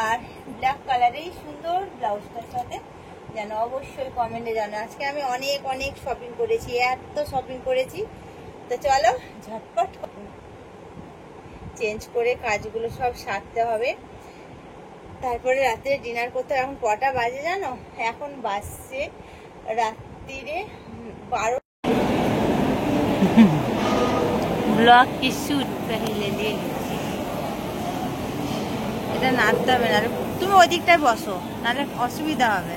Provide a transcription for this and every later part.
আর black কালারেই সুন্দর ব্লাউজটার সাথে যেন অবশ্যই কমেন্টে জানো। আজকে আমি অনেক অনেক শপিং করেছি, এত শপিং করেছি। তো চলো ঝটপট চেঞ্জ করে কাজগুলো সব সারতে হবে, তারপরে রাতে ডিনার করতে। এখন কটা বাজে জানো? এখন বাজছে রাত্রিরে 12। ব্লগ কি শুট পহলে দিয়ে নিচ্ছি, এটা নাড়তে হবে না। তুমি ওদিকটায় বসো, নাহলে অসুবিধা হবে।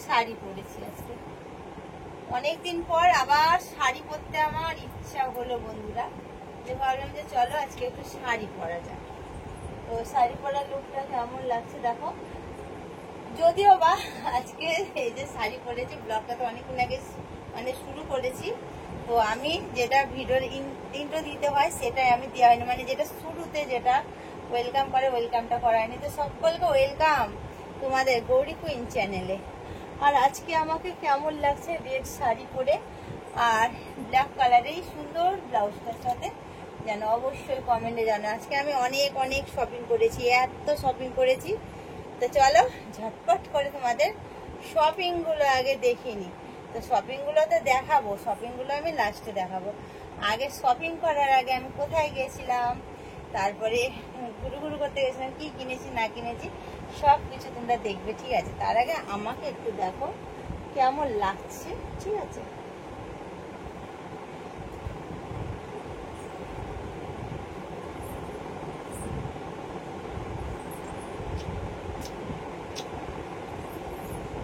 শাড়ি পরেছি আজকে, অনেকদিন পর আবার শাড়ি পরতে আমার ইচ্ছা হলো বন্ধুরা, যে ভাবলাম যে চলো আজকে একটু শাড়ি পরা যায়। তো শাড়ি পরার লুকটা কেমন লাগছে দেখো। যদিও বা আজকে এই যে শাড়ি পরেছি, ব্লগটা তো অনেকক্ষণ আগে মানে শুরু করেছি। তো আমি যেটা ভিডিওর ইন্ট্রো দিতে হয় সেটাই আমি দেওয়া হয়নি, মানে যেটা শুরুতে যেটা ওয়েলকাম করে ওয়েলকামটা করা হয়নি। তো সকলকে ওয়েলকাম তোমাদের গৌরী কুইন চ্যানেলে। আর আজকে আমাকে কেমন লাগছে রেড শাড়ি পরে আর ব্ল্যাক কালারেই সুন্দর ব্লাউজটার সাথে যেন অবশ্যই কমেন্টে জানো। আজকে আমি অনেক অনেক শপিং করেছি, এত শপিং করেছি। তো চলো ঝটপট করে তোমাদের শপিংগুলো আগে দেখিনি। তো শপিংগুলো তো দেখাবো, শপিংগুলো আমি লাস্টে দেখাবো। আগে শপিং করার আগে আমি কোথায় গেছিলাম, তারপরে ঘুরু ঘুরু করতে গেছিলাম, কি কিনেছি না কিনেছি সব কিছু তোমরা দেখবে, ঠিক আছে? তার আগে আমাকে একটু দেখো কেমন লাগছে, ঠিক আছে?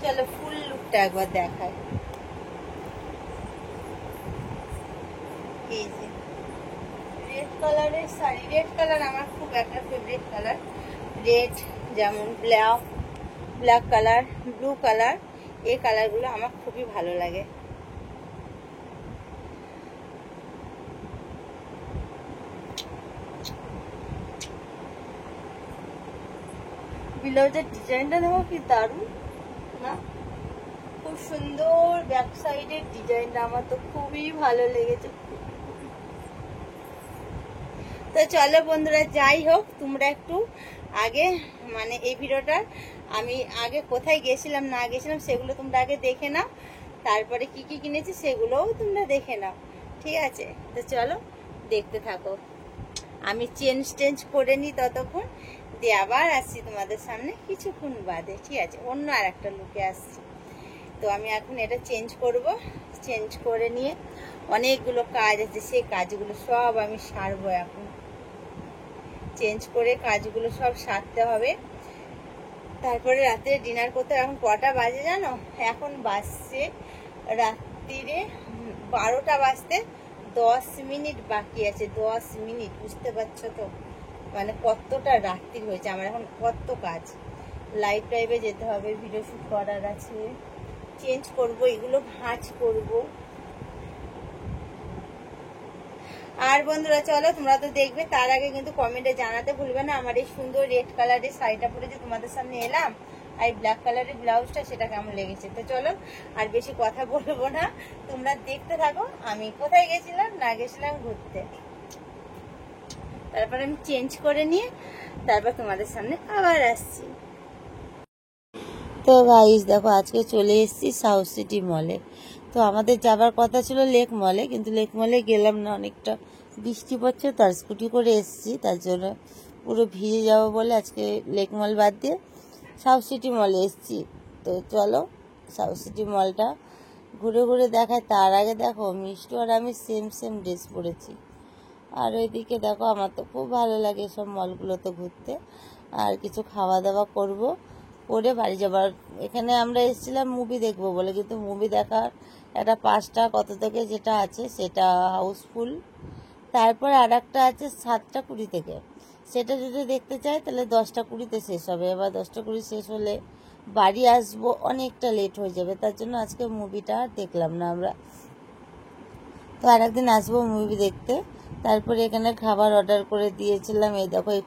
চলো ফুল লুকটা একবার দেখাই। এই যে রেড কালারের শাড়ি, রেড কালার আমার খুব একটা ফেভারিট কালার। রেড যেমন ব্ল্যাক কালার, ব্লু কালার, এই কালারগুলো আমার খুবই ভালো লাগে। ব্লাউজের ডিজাইনটা দেখো কি দারুণ না, খুব সুন্দর। ব্যাক সাইডের ডিজাইনটা আমার তো খুবই ভালো লেগেছে। তো চলো বন্ধুরা, যাই হোক তোমরা একটু আগে মানে এই ভিডিওটা আমি আগে কোথায় গেছিলাম না গেছিলাম সেগুলো তোমরা আগে দেখে নাও, তারপরে কি কি কিনেছি সেগুলোও তোমরা দেখে নাও, ঠিক আছে? তো চলো দেখতে থাকো। আমি চেঞ্জ করে নিই ততক্ষণ, দিয়ে আবার আসছি তোমাদের সামনে কিছুক্ষণ বাদে, ঠিক আছে? অন্য আর একটা লুকে আসছি। তো আমি এখন এটা চেঞ্জ করব, চেঞ্জ করে নিয়ে অনেকগুলো কাজ আছে, সেই কাজগুলো সব আমি সারবো। এখন চেঞ্জ করে কাজগুলো সব সারতে হবে, তারপরে রাতে ডিনার করতে। এখন কটা বাজে জানো? এখন বাজছে রাত্রিরে 12টা বাজতে 10 মিনিট বাকি আছে। 10 মিনিট, বুঝতে পারছো তো মানে কতটা রাত্রি হয়েছে। আমার এখন কত কাজ, লাইভ টাইভে যেতে হবে, ভিডিও শুট করার আছে, চেঞ্জ করব, এগুলো ভাঁজ করব। আর বন্ধুরা চলো তোমরা তো দেখবে, তার আগে কিন্তু কমেন্টে জানাতে ভুলবে না আমার এই সুন্দর রেড কালারের শাড়িটা পরে যে তোমাদের সামনে এলাম আর ব্ল্যাক কালারের ব্লাউজটা সেটা কেমন লেগেছে। তো চলো আর বেশি কথা বলবো না, তোমরা দেখতে থাকো আমি কোথায় গেছিলাম না গেছিলাম ঘুরতে। তারপর আমি চেঞ্জ করে নিয়ে তারপর তোমাদের সামনে আবার আসছি। তো গাইস দেখো, আজকে চলে এসেছি সাউথ সিটি মলে। তো আমাদের যাবার কথা ছিল লেক মলে, কিন্তু লেক মলে গেলাম না, অনেকটা বৃষ্টি পড়ছে। তার স্কুটি করে এসেছি, তার জন্য পুরো ভিজে যাবো বলে আজকে লেক মল বাদ দিয়ে সাউথ সিটি মলে এসেছি। তো চলো সাউথ সিটি মলটা ঘুরে ঘুরে দেখায়। তার আগে দেখো মিষ্টু আর আমি সেম ড্রেস পরেছি। আর ওইদিকে দেখো, আমার তো খুব ভালো লাগে সব মলগুলোতে ঘুরতে। আর কিছু খাওয়া দাওয়া করব, করে বাড়ি যাবার। এখানে আমরা এসেছিলাম মুভি দেখবো বলে, কিন্তু মুভি দেখার একটা 5টা কত থেকে যেটা আছে সেটা হাউসফুল। তারপর আর একটা আছে 7টা 20 থেকে, সেটা যদি দেখতে চাই তাহলে 10টা 20-তে শেষ হবে। এবার 10টা 20 শেষ হলে বাড়ি আসবো, অনেকটা লেট হয়ে যাবে, তার জন্য আজকে মুভিটা দেখলাম না আমরা। তো আর একদিন আসবো মুভি দেখতে। তারপরে এখানে খাবার অর্ডার করে দিয়েছিলাম। এই দেখো এই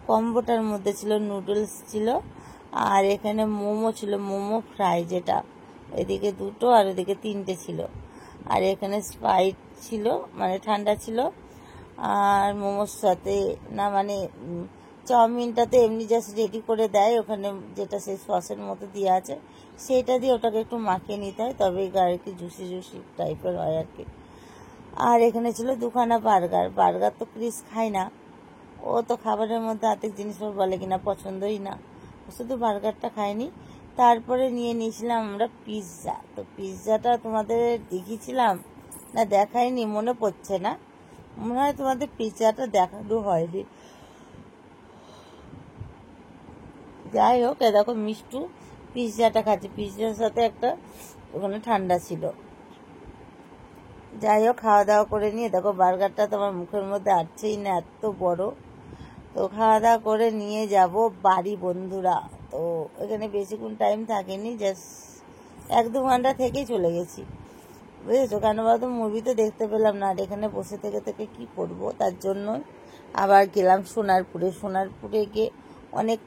কম্বোটার মধ্যে ছিল নুডলস ছিল, আর এখানে মোমো ছিল, মোমো ফ্রাই যেটা, এদিকে 2টো আর এদিকে 3টে ছিল। আর এখানে স্প্রাইট ছিল, মানে ঠান্ডা ছিল। আর মোমোর সাথে না মানে চাউমিনটাতে এমনি জাস্ট রেডি করে দেয়, ওখানে যেটা সেই সসের মতো দিয়ে আছে সেইটা দিয়ে ওটাকে একটু মাখিয়ে নিতে হয়, তবে আর কি জুসি জুসি টাইপের হয় আর কি। আর এখানে ছিল দুখানা বার্গার। বার্গার তো ক্রিস খায় না, ও তো খাবারের মধ্যে আর্ধেক জিনিস বলে কিনা পছন্দই না, শুধু বার্গারটা খায়নি। তারপরে নিয়ে নিয়েছিলাম আমরা পিৎজা। তো পিৎজাটা তোমাদের দেখিয়েছিলাম না দেখাইনি, মনে পড়ছে না, মনে হয় তোমাদের পিৎজাটা দেখানো হয়নি। যাই হোক, এ দেখো মিষ্টু পিৎজাটা খাচ্ছে, পিৎজার সাথে একটা ওখানে ঠান্ডা ছিল। যাই হোক, খাওয়া দাওয়া করে নিয়ে দেখো বার্গারটা তোমার মুখের মধ্যে আসছেই না, এত বড়। তো খাওয়া দাওয়া করে নিয়ে যাব বাড়ি বন্ধুরা। তো এখানে বেশিক্ষণ টাইম থাকেনি, জাস্ট 1-2 ঘন্টা থেকেই চলে গেছি, বুঝেছো? কেন বলতো, মুভি তো দেখতে পেলাম না, আর এখানে বসে থেকে থেকে কি করব, তার জন্য আবার গেলাম সোনারপুরে। সোনারপুরে গিয়ে অনেক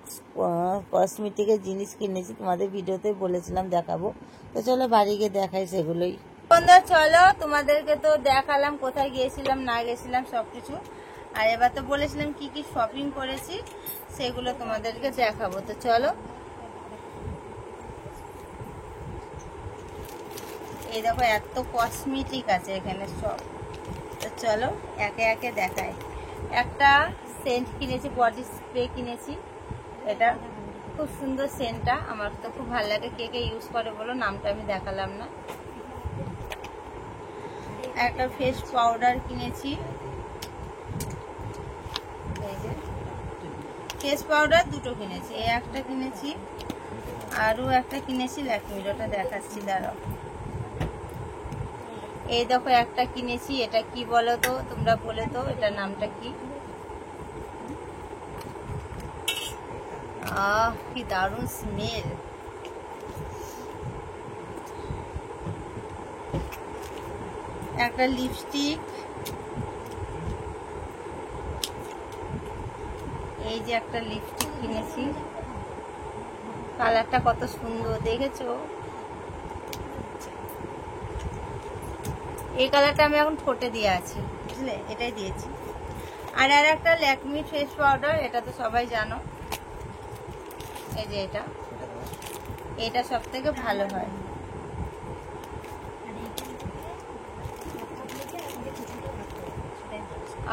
কসমেটিকের জিনিস কিনেছি, তোমাদের ভিডিওতে বলেছিলাম দেখাবো। তো চলো বাড়ি গিয়ে দেখাই সেগুলোই। বন্ধুরা চলো, তোমাদেরকে তো দেখালাম কোথায় গিয়েছিলাম না গেছিলাম সবকিছু, আর এবার তো বলেছিলাম কি কি শপিং করেছি সেগুলো তোমাদেরকে দেখাবো। তো চলো, এই দেখো এত কসমেটিক আছে এখানে সব। তো চলো একে একে দেখাই। একটা সেন্ট কিনেছি, বডি স্প্রে কিনেছি, এটা খুব সুন্দর সেন্টটা, আমার তো খুব ভালো লাগে। কে কে ইউজ করে বলো, নামটা আমি দেখালাম না। একটা ফেস পাউডার কিনেছি, ফেস পাউডার দুটো কিনেছি, এই একটা কিনেছি, আরও একটা কিনেছি ল্যাকমির, ওটা দেখাচ্ছি দাঁড়াও। এই দেখো একটা কিনেছি, এটা কি বলো তো তোমরা, বলে তো এটার নামটা কি? কি দারুণ স্মেল। একটা লিপস্টিক, এই যে একটা লিপস্টিক কিনেছি, কালারটা কত সুন্দর দেখেছো? এই কালারটা আমি এখন ঠোঁটে দিয়ে আছি, বুঝলে, এটাই দিয়েছি। আর একটা ল্যাকমি ফেস পাউডার, এটা তো সবাই জানো, এই যে এটা সব থেকে ভালো হয়।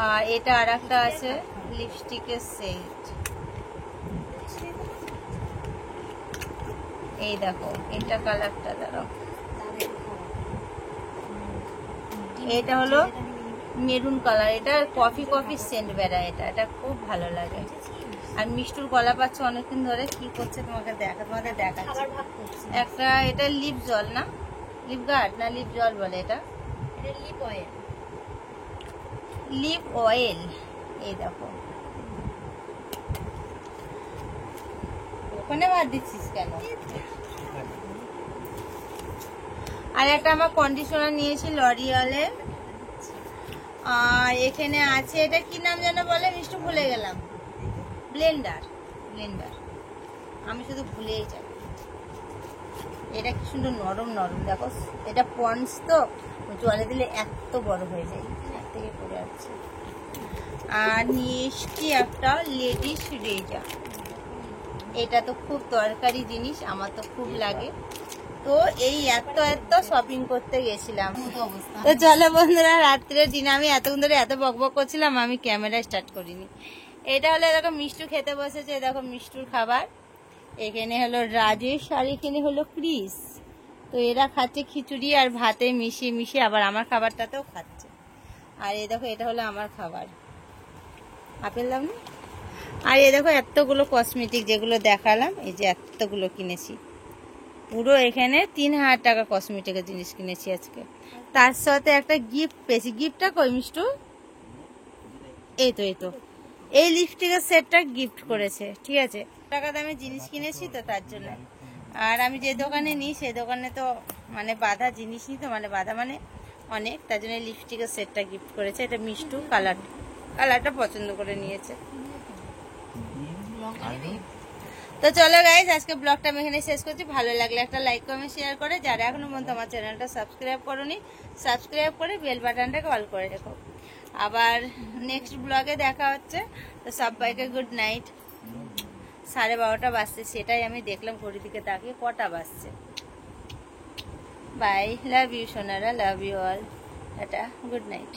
আর এটা আর একটা আছে লিপস্টিকের সেট, এই দেখো এটা কালারটা, দাঁড়াও, এটা হলো মেরুন কালার, এটা কফি সেন্ট বেড়ায়, এটা খুব ভালো লাগে। আর মিষ্টুর গলা পাচ্ছে অনেকদিন ধরে, কি করছে তোমাদের দেখাচ্ছি। একটা এটা লিপ জল না, লিপ গার্ড না লিপ জল বলে, এটা লিপ অয়েল, এই দেখো। ওখানে বাদ দিচ্ছিস কেন? আর একটা আমার কন্ডিশনার নিয়েছি লরিয়ালের, আর এখানে আছে, এটা কি নাম যেন বলে মিষ্টু, ভুলে গেলাম, ব্লেন্ডার, আমি শুধু ভুলেই যাই। এটা কি সুন্দর নরম দেখো, এটা পন্ডস তো, জলে দিলে এত বড় হয়ে যায়, থেকে পড়ে যাচ্ছে। আর নিয়েছি একটা লেডিস রেজার, এটা তো খুব দরকারি জিনিস, আমার তো খুব লাগে। তো এই এত শপিং করতে গেছিলাম। তো চলো বন্ধুরা, রাত্রে দিনে আমি এতক্ষণ ধরে এত বকবক করছিলাম, আমি ক্যামেরা স্টার্ট করিনি। এটা হলো দেখো মিষ্টু খেতে বসেছে, দেখো মিষ্টুর খাবার। এখানে হলো রাজেশ, আর এখানে হলো ক্রিস। তো এরা খাচ্ছে খিচুড়ি আর ভাতে মিশিয়ে আবার আমার খাবারটাতেও খাচ্ছে। আর এই দেখো এটা হলো আমার খাবার, আপেল দাম না। আর এই দেখো এতগুলো কসমেটিক যেগুলো দেখালাম, এই যে এতগুলো কিনেছি, পুরো এখানে 3000 টাকা কসমেটিকের জিনিস কিনেছি আজকে। তার সাথে একটা গিফট পেয়েছি, গিফটটা কই মিষ্টু? এই তো এই লিপস্টিকের সেটটা গিফট করেছে, ঠিক আছে। টাকা দামে জিনিস কিনেছি তো তার জন্য। আর আমি যে দোকানে নিই সেই দোকানে তো মানে বাঁধা জিনিস নিই, তো মানে বাঁধা মানে অনেক, তার জন্য লিপস্টিকের সেটটা গিফট করেছে। এটা মিষ্টু কালারটা পছন্দ করে নিয়েছে। তো চলো গাইজ, আজকে ব্লগটা আমি এখানে শেষ করছি। ভালো লাগলে একটা লাইক কমেন্ট শেয়ার করে, যারা এখনো পর্যন্ত আমার চ্যানেলটা সাবস্ক্রাইব করোনি, সাবস্ক্রাইব করে বেল বাটনটাকে অল করে রেখো। আবার নেক্সট ব্লগে দেখা হচ্ছে। তো সবাইকে গুড নাইট। 12:30 বাজছে, সেটাই আমি দেখলাম ঘড়ির দিকে তাকিয়ে কটা বাজছে। বাই, লাভ ইউ সোনারা, love you all, tata, good night.